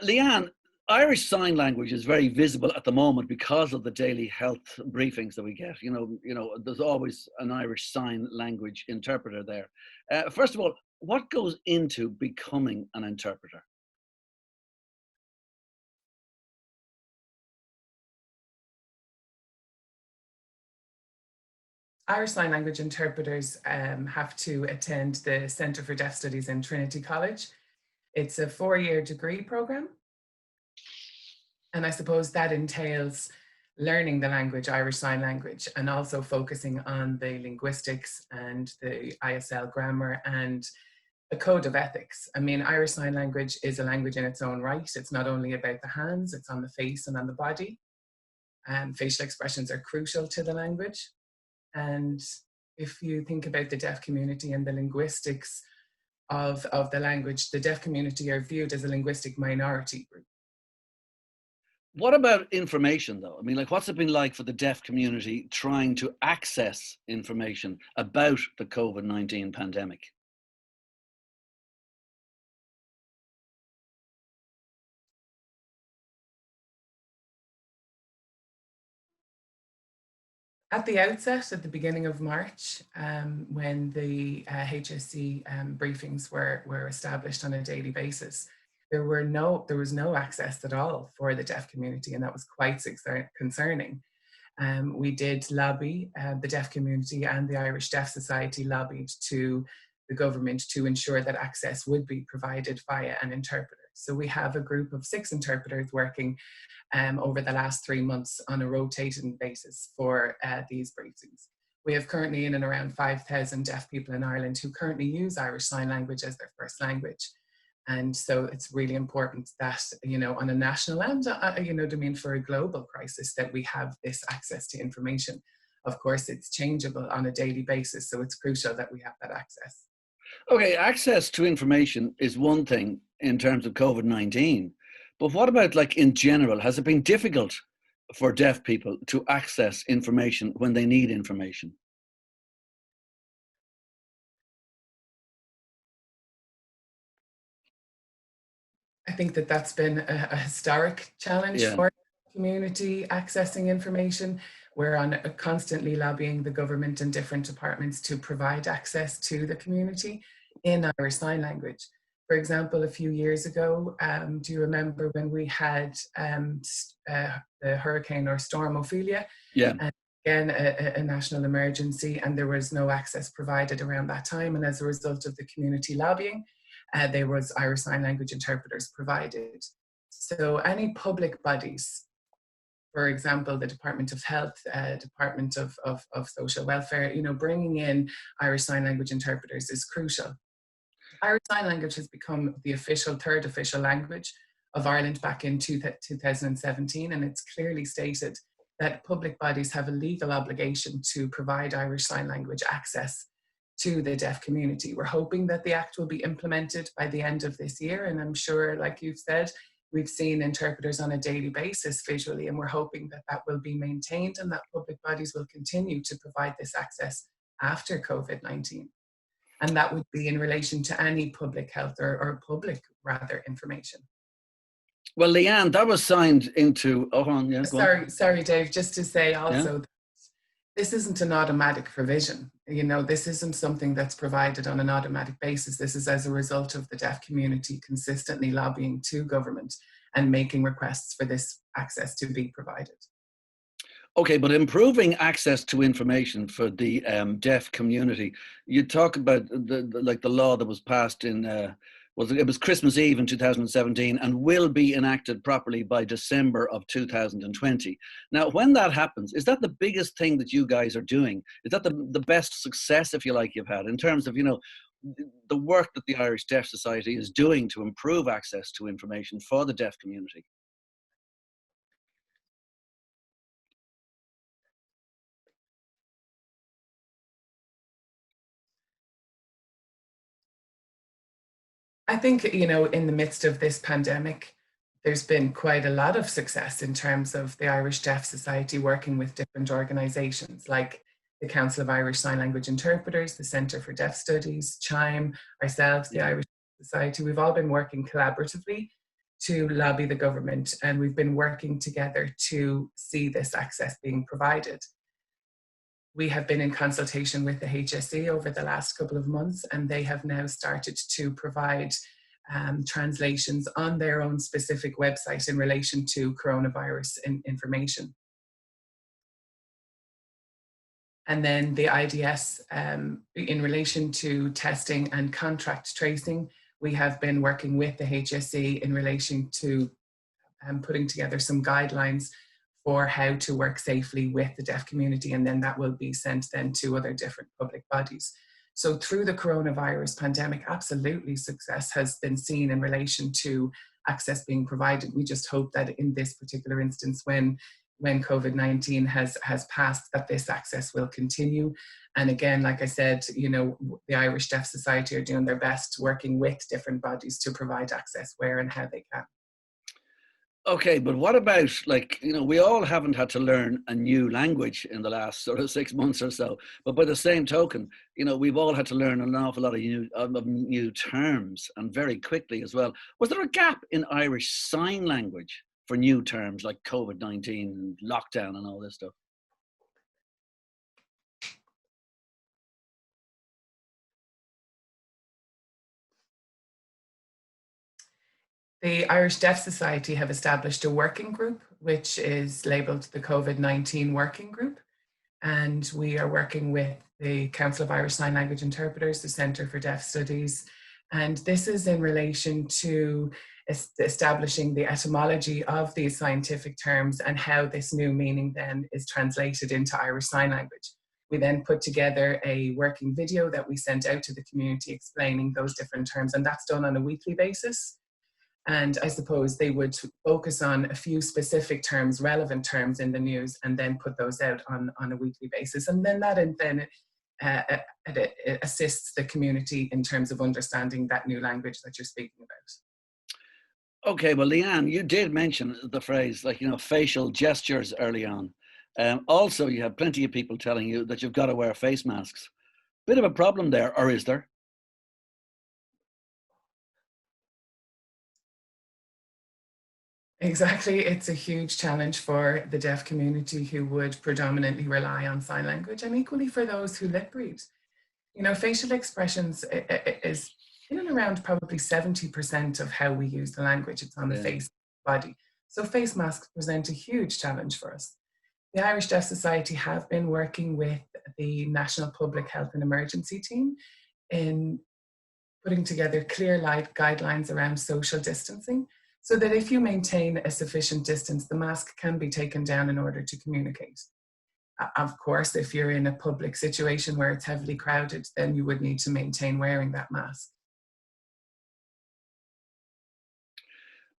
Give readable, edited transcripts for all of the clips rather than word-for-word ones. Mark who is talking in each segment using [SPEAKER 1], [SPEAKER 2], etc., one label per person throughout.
[SPEAKER 1] Lianne, Irish Sign Language is very visible at the moment because of the daily health briefings that we get. There's always an Irish Sign Language interpreter there. First of all, what goes into becoming an interpreter?
[SPEAKER 2] Irish Sign Language interpreters have to attend the Centre for Deaf Studies in Trinity College. It's a 4-year degree program. And I suppose that entails learning the language, Irish Sign Language, and also focusing on the linguistics and the ISL grammar and a code of ethics. I mean, Irish Sign Language is a language in its own right. It's not only about the hands, it's on the face and on the body. Facial expressions are crucial to the language. And if you think about the deaf community and the linguistics of the language, the deaf community are viewed as a linguistic minority group.
[SPEAKER 1] What about information, though? I mean, like, what's it been like for the deaf community trying to access information about the COVID-19 pandemic?
[SPEAKER 2] At the outset, at the beginning of March, when the HSC briefings were established on a daily basis, there was no access at all for the deaf community, and that was quite concerning. We did lobby, the deaf community and the Irish Deaf Society lobbied to the government to ensure that access would be provided via an interpreter. So we have a group of 6 interpreters working over the last 3 months on a rotating basis for these briefings. We have currently in and around 5,000 deaf people in Ireland who currently use Irish Sign Language as their first language. And so it's really important that, on a national and, for a global crisis, that we have this access to information. Of course, it's changeable on a daily basis, so it's crucial that we have that access.
[SPEAKER 1] Okay, access to information is one thing in terms of COVID-19, but what about, like, in general? Has it been difficult for deaf people to access information when they need information?
[SPEAKER 2] I think that that's been a historic challenge
[SPEAKER 1] Yeah.
[SPEAKER 2] for the community accessing information. We're constantly lobbying the government and different departments to provide access to the community in Irish Sign Language. For example, a few years ago, do you remember when we had the hurricane or storm Ophelia?
[SPEAKER 1] Yeah.
[SPEAKER 2] And again, a national emergency, and there was no access provided around that time. And as a result of the community lobbying, there was Irish Sign Language interpreters provided. So any public bodies, for example, the Department of Health, Department of Social Welfare, bringing in Irish Sign Language interpreters is crucial. Irish Sign Language has become the third official language of Ireland back in 2017, and it's clearly stated that public bodies have a legal obligation to provide Irish Sign Language access to the deaf community. We're hoping that the Act will be implemented by the end of this year, and I'm sure, like you've said, we've seen interpreters on a daily basis visually, and we're hoping that that will be maintained and that public bodies will continue to provide this access after COVID-19. And that would be in relation to any public health or public, rather, information.
[SPEAKER 1] Well, Lianne, that was signed into. Oh, hold on, yeah.
[SPEAKER 2] Sorry, Dave. Just to say also,
[SPEAKER 1] Yeah.
[SPEAKER 2] this isn't an automatic provision. This isn't something that's provided on an automatic basis. This is as a result of the deaf community consistently lobbying to government and making requests for this access to be provided.
[SPEAKER 1] Okay, but improving access to information for the deaf community. You talk about the law that was passed in it was Christmas Eve in 2017 and will be enacted properly by December of 2020. Now, when that happens, is that the biggest thing that you guys are doing? Is that the best success, if you like, you've had in terms of the work that the Irish Deaf Society is doing to improve access to information for the deaf community?
[SPEAKER 2] I think, in the midst of this pandemic, there's been quite a lot of success in terms of the Irish Deaf Society working with different organisations like the Council of Irish Sign Language Interpreters, the Centre for Deaf Studies, CHIME, ourselves, the Irish Society. We've all been working collaboratively to lobby the government, and we've been working together to see this access being provided. We have been in consultation with the HSE over the last couple of months, and they have now started to provide translations on their own specific website in relation to coronavirus information. And then the IDS, in relation to testing and contact tracing, we have been working with the HSE in relation to putting together some guidelines for how to work safely with the deaf community, and then that will be sent then to other different public bodies. So through the coronavirus pandemic, absolutely success has been seen in relation to access being provided. We just hope that in this particular instance, when COVID-19 has passed, that this access will continue. And again, like I said, you know, the Irish Deaf Society are doing their best working with different bodies to provide access where and how they can.
[SPEAKER 1] Okay, but what about, like, you know, we all haven't had to learn a new language in the last sort of 6 months or so, but by the same token, you know, we've all had to learn an awful lot of new terms, and very quickly as well. Was there a gap in Irish Sign Language for new terms like COVID-19 and lockdown and all this stuff?
[SPEAKER 2] The Irish Deaf Society have established a working group, which is labelled the COVID-19 Working Group. And we are working with the Council of Irish Sign Language Interpreters, the Centre for Deaf Studies. And this is in relation to establishing the etymology of these scientific terms and how this new meaning then is translated into Irish Sign Language. We then put together a working video that we sent out to the community explaining those different terms, and that's done on a weekly basis. And I suppose they would focus on a few specific terms, relevant terms in the news, and then put those out on a weekly basis. And then that assists the community in terms of understanding that new language that you're speaking about.
[SPEAKER 1] Okay, well, Lianne, you did mention the phrase, like, you know, facial gestures early on. Also, you have plenty of people telling you that you've got to wear face masks. Bit of a problem there, or is there?
[SPEAKER 2] Exactly. It's a huge challenge for the deaf community who would predominantly rely on sign language, and equally for those who lip read. You know, facial expressions is in and around probably 70% of how we use the language. It's on the face, body. So face masks present a huge challenge for us. The Irish Deaf Society have been working with the National Public Health and Emergency Team in putting together clear guidelines around social distancing, so that if you maintain a sufficient distance, the mask can be taken down in order to communicate. Of course, if you're in a public situation where it's heavily crowded, then you would need to maintain wearing that mask.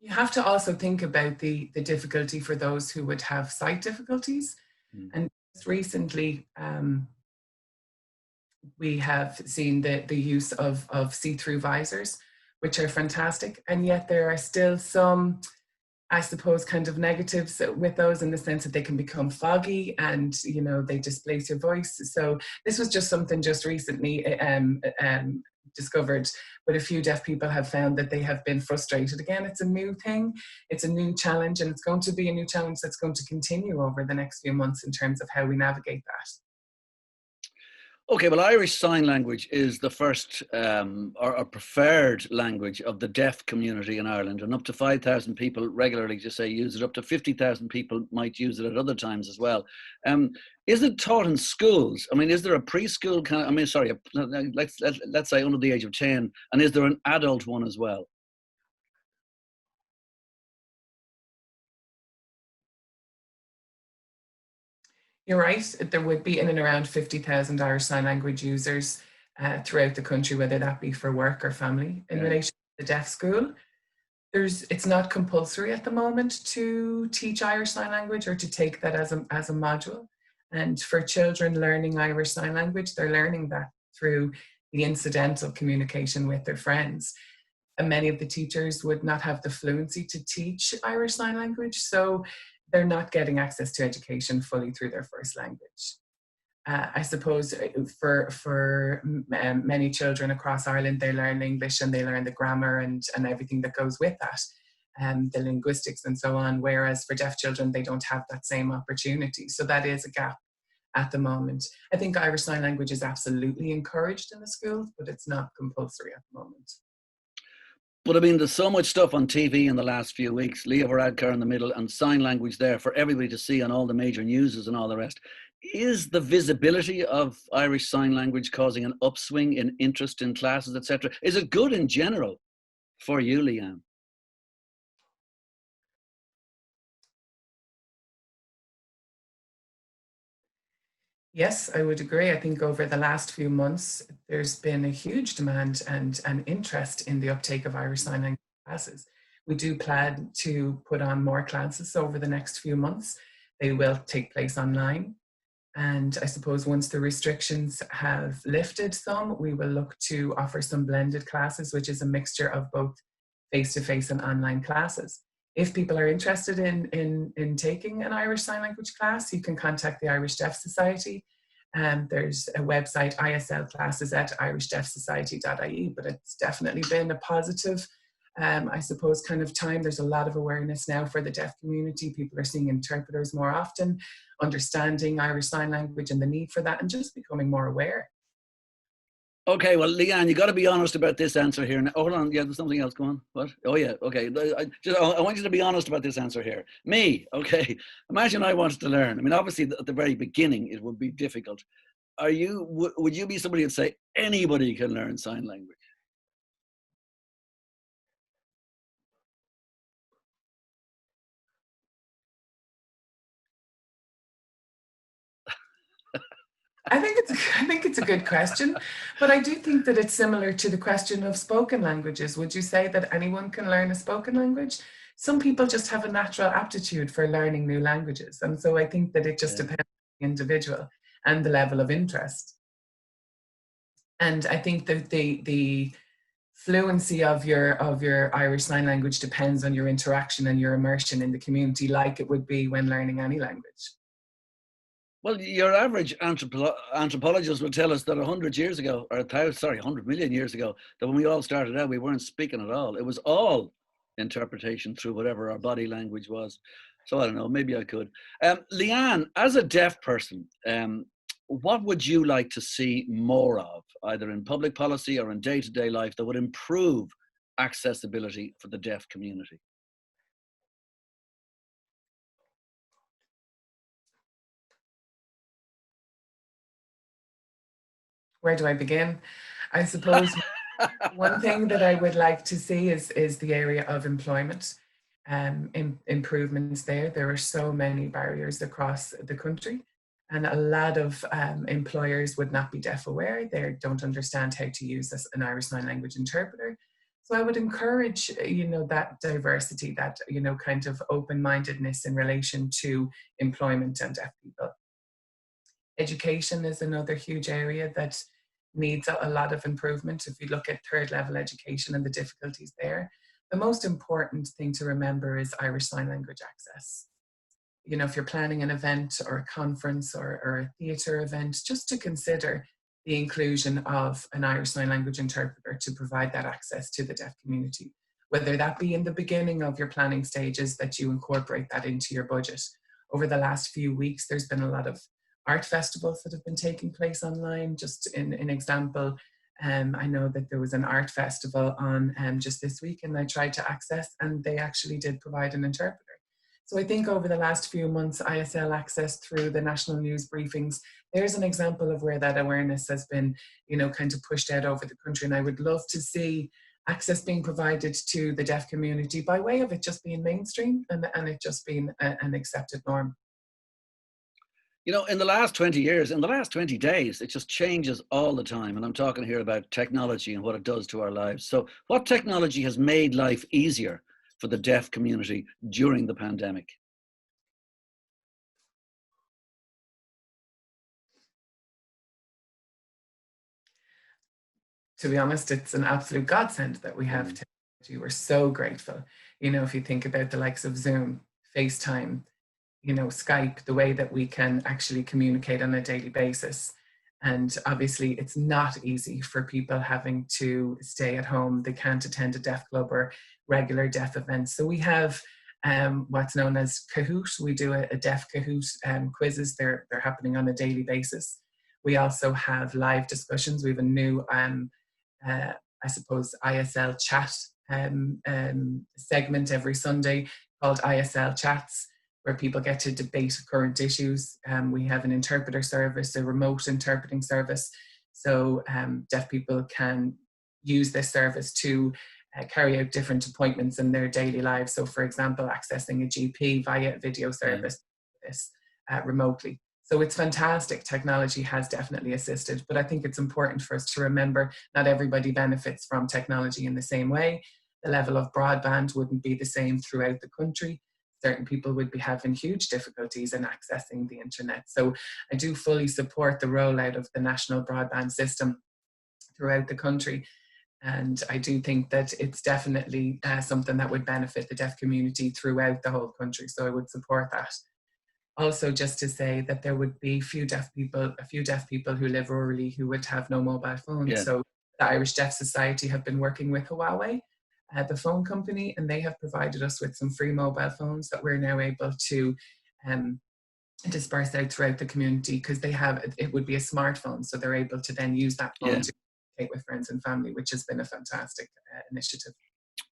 [SPEAKER 2] You have to also think about the difficulty for those who would have sight difficulties. And just recently, we have seen the use of see-through visors, which are fantastic. And yet there are still some, I suppose, kind of negatives with those, in the sense that they can become foggy and, you know, they displace your voice. So this was just something just recently discovered, but a few deaf people have found that they have been frustrated. Again, it's a new thing, it's a new challenge, and it's going to be a new challenge that's going to continue over the next few months in terms of how we navigate that.
[SPEAKER 1] Okay, well, Irish Sign Language is the first or preferred language of the deaf community in Ireland, and up to 5,000 people regularly, just say, use it. Up to 50,000 people might use it at other times as well. Is it taught in schools? I mean, is there a preschool kind of, I mean, sorry, let's say under the age of 10, and is there an adult one as well?
[SPEAKER 2] You're right, there would be in and around 50,000 Irish Sign Language users throughout the country, whether that be for work or family. In relation to the deaf school, it's not compulsory at the moment to teach Irish Sign Language or to take that as a module. And for children learning Irish Sign Language, they're learning that through the incidental communication with their friends. And many of the teachers would not have the fluency to teach Irish Sign Language, so they're not getting access to education fully through their first language. I suppose for many children across Ireland, they learn English and they learn the grammar and everything that goes with that. the linguistics and so on, whereas for deaf children, they don't have that same opportunity. So that is a gap at the moment. I think Irish Sign Language is absolutely encouraged in the schools, but it's not compulsory at the moment.
[SPEAKER 1] But I mean, there's so much stuff on TV in the last few weeks, Leo Varadkar in the middle and sign language there for everybody to see on all the major newses and all the rest. Is the visibility of Irish Sign Language causing an upswing in interest in classes, etc.? Is it good in general for you, Lianne?
[SPEAKER 2] Yes, I would agree. I think over the last few months, there's been a huge demand and an interest in the uptake of Irish Sign Language classes. We do plan to put on more classes over the next few months. They will take place online. And I suppose once the restrictions have lifted some, we will look to offer some blended classes, which is a mixture of both face-to-face and online classes. If people are interested in taking an Irish Sign Language class, you can contact the Irish Deaf Society. There's a website, ISL classes at irishdeafsociety.ie, but it's definitely been a positive, I suppose, kind of time. There's a lot of awareness now for the deaf community. People are seeing interpreters more often, understanding Irish Sign Language and the need for that, and just becoming more aware.
[SPEAKER 1] Okay, well, Lianne, you got to be honest about this answer here. Now, hold on, yeah, there's something else. Go on. What? Oh, yeah, okay. I want you to be honest about this answer here. Me, okay. Imagine I wanted to learn. I mean, obviously, at the very beginning, it would be difficult. Would you be somebody who'd say anybody can learn sign language?
[SPEAKER 2] I think it's a good question, but I do think that it's similar to the question of spoken languages. Would you say that anyone can learn a spoken language? Some people just have a natural aptitude for learning new languages, and so I think that it just depends on the individual and the level of interest. And I think that the fluency of your Irish Sign Language depends on your interaction and your immersion in the community, like it would be when learning any language.
[SPEAKER 1] Well, your average anthropologist would tell us that 100 years ago, or 100 million years ago, that when we all started out, we weren't speaking at all. It was all interpretation through whatever our body language was. So I don't know, maybe I could. Lianne, as a deaf person, what would you like to see more of, either in public policy or in day-to-day life, that would improve accessibility for the deaf community?
[SPEAKER 2] Where do I begin? I suppose one thing that I would like to see is the area of employment, improvements there. There are so many barriers across the country, and a lot of employers would not be deaf aware. They don't understand how to use an Irish Sign Language interpreter. So I would encourage, that diversity, that, kind of open-mindedness in relation to employment and deaf people. Education is another huge area that needs a lot of improvement. If you look at third level education and the difficulties there, the most important thing to remember is Irish Sign Language access. If you're planning an event or a conference or a theatre event, just to consider the inclusion of an Irish Sign Language interpreter to provide that access to the deaf community, whether that be in the beginning of your planning stages, that you incorporate that into your budget. Over the last few weeks, there's been a lot of art festivals that have been taking place online. Just in an example, I know that there was an art festival on just this week, and I tried to access, and they actually did provide an interpreter. So I think over the last few months, ISL access through the national news briefings, there's an example of where that awareness has been, kind of pushed out over the country. And I would love to see access being provided to the deaf community by way of it just being mainstream and it just being an accepted norm.
[SPEAKER 1] In the last 20 years, in the last 20 days, it just changes all the time. And I'm talking here about technology and what it does to our lives. So what technology has made life easier for the deaf community during the pandemic?
[SPEAKER 2] To be honest, it's an absolute godsend that we have technology. We're so grateful. If you think about the likes of Zoom, FaceTime, Skype, the way that we can actually communicate on a daily basis. And obviously, it's not easy for people having to stay at home. They can't attend a deaf club or regular deaf events. So we have what's known as Kahoot. We do a deaf Kahoot quizzes. They're happening on a daily basis. We also have live discussions. We have a new, I suppose, ISL chat segment every Sunday called ISL Chats, where people get to debate current issues. We have an interpreter service, a remote interpreting service. So deaf people can use this service to carry out different appointments in their daily lives. So for example, accessing a GP via a video service remotely. So it's fantastic. Technology has definitely assisted, but I think it's important for us to remember not everybody benefits from technology in the same way. The level of broadband wouldn't be the same throughout the country. Certain people would be having huge difficulties in accessing the internet. So I do fully support the rollout of the national broadband system throughout the country. And I do think that it's definitely something that would benefit the deaf community throughout the whole country. So I would support that. Also, just to say that there would be a few deaf people who live rurally who would have no mobile phones.
[SPEAKER 1] Yeah.
[SPEAKER 2] So the Irish Deaf Society have been working with Huawei, the phone company, and they have provided us with some free mobile phones that we're now able to disperse out throughout the community, because it would be a smartphone, so they're able to then use that phone to communicate with friends and family, which has been a fantastic initiative.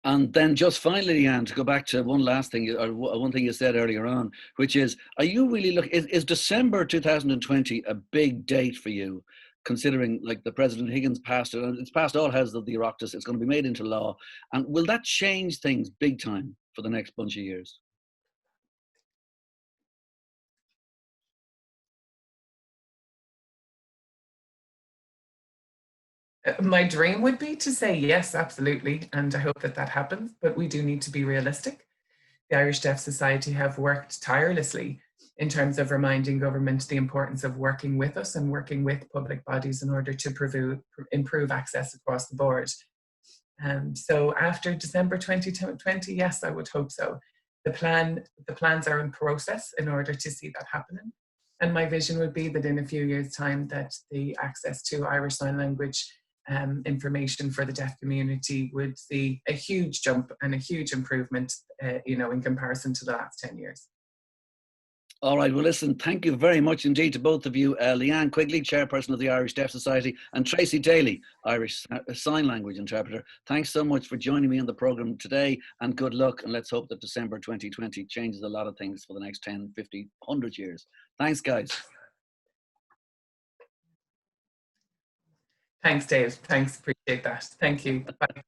[SPEAKER 1] And then just finally, Leanne, to go back to one last thing, or one thing you said earlier on, which is, are you really looking, is December 2020 a big date for you, considering like the President Higgins passed it, and it's passed all houses of the Oireachtas, it's going to be made into law, and will that change things big time for the next bunch of years?
[SPEAKER 2] My dream would be to say yes, absolutely, and I hope that that happens, but we do need to be realistic. The Irish Deaf Society have worked tirelessly in terms of reminding government the importance of working with us and working with public bodies in order to improve access across the board. So after December 2020, yes, I would hope so. The plans are in process in order to see that happening. And my vision would be that in a few years' time that the access to Irish Sign Language information for the deaf community would see a huge jump and a huge improvement, in comparison to the last 10 years.
[SPEAKER 1] All right, well, listen, thank you very much indeed to both of you, Lianne Quigley, Chairperson of the Irish Deaf Society, and Tracy Daly, Irish Sign Language Interpreter. Thanks so much for joining me on the programme today, and good luck, and let's hope that December 2020 changes a lot of things for the next 10, 50, 100 years. Thanks, guys.
[SPEAKER 2] Thanks, Dave. Thanks, appreciate that. Thank you. Bye.